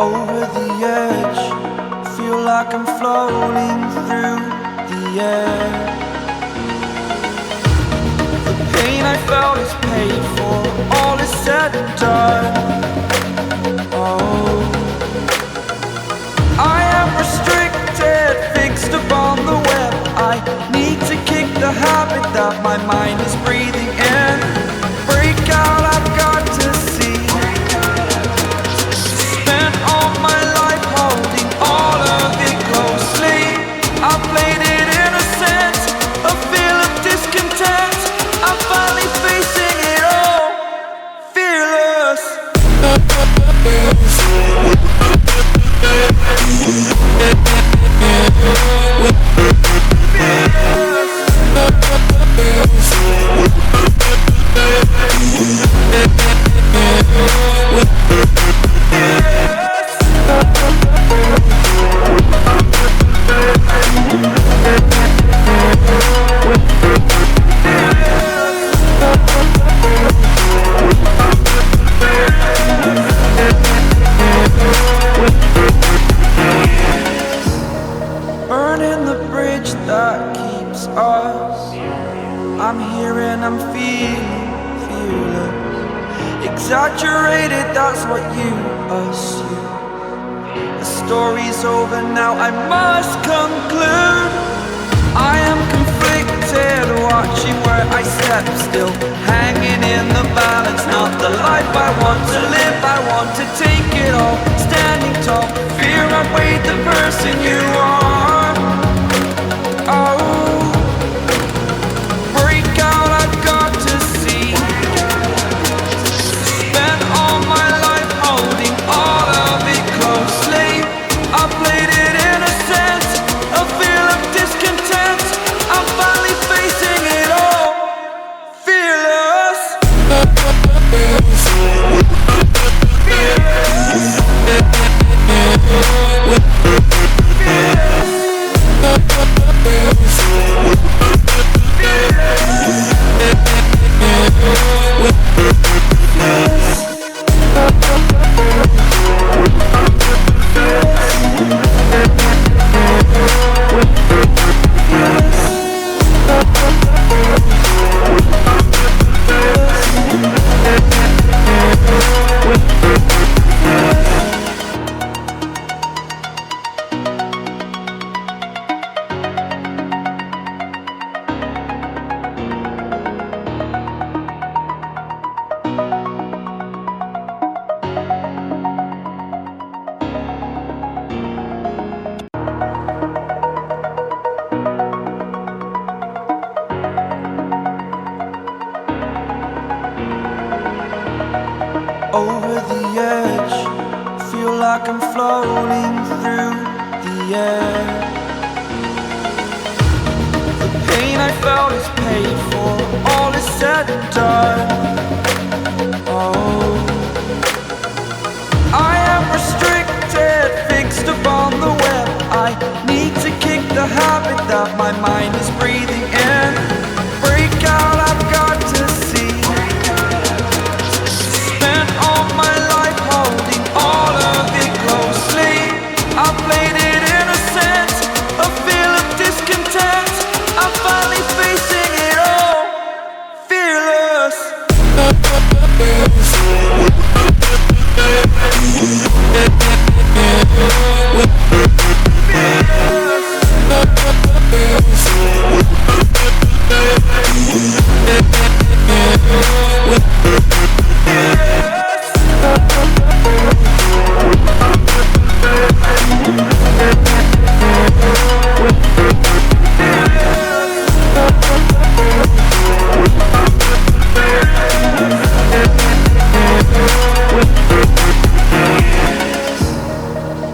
over the edge. Feel like I'm floating through the air. The pain I felt is paid for, all is said and done. Oh, I am restricted, fixed upon the web. I need to kick the habit that my mind is breathing in. Break out, I've got to see. Spent all my life holding all of it closely. I played it innocent, a feel of discontent. I'm finally facing it all, fearless. Burning the bridge that keeps us. I'm here and I'm feeling fearless. Exaggerated, that's what you assume. The story's over now, I must conclude. I am conflicted, watching where I step still, hanging in the balance. Not the life I want to live, I want to take it all. Standing tall, fear outweighed the person you are. Oh, break out, I've got to see. Spent all my life holding all of it closely. I played it innocent, a feel of discontent. I'm finally facing it all, fearless. Over the edge, feel like I'm floating through the air. The pain I felt is paid for, all is said and done. Oh, I am restricted, fixed upon the web. I need to kick the habit that my mind is breathing in. Break out, I've got to see. Spent all my life holding all of it closely. I played it innocent, a feel of discontent. I'm finally facing it all, fearless.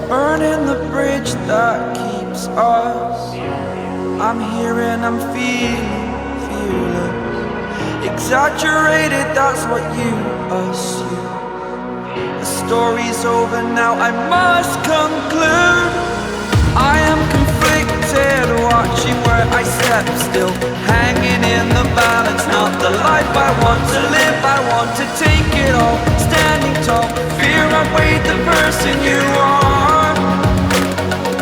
Burning the bridge that keeps us. I'm here and I'm feeling fearless. Exaggerated, that's what you assume. The story's over now, I must conclude. I am conflicted, watching where I step still, hanging in the balance. Not the life I want to live, I want to take it all. Standing tall, fear outweighed the person person you are.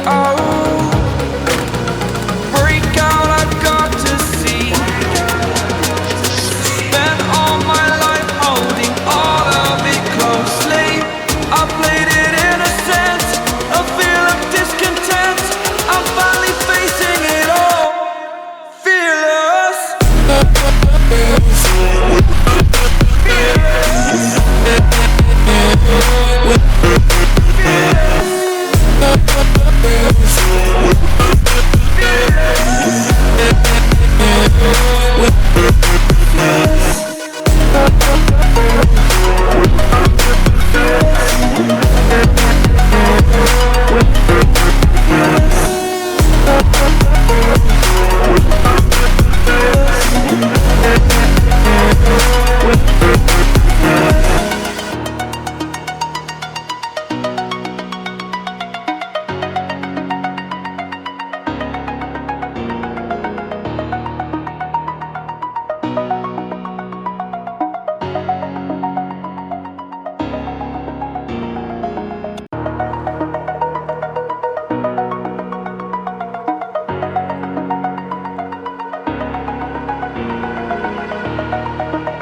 Oh, break out, I've got to see. Spent all my life holding all of it closely. I played it innocent, a feel of discontent. I'm finally facing it all, fearless.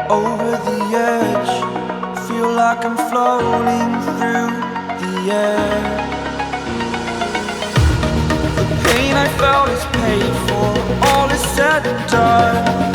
Over the edge, feel like I'm floating through the air. The pain I felt is paid for, all is said and done.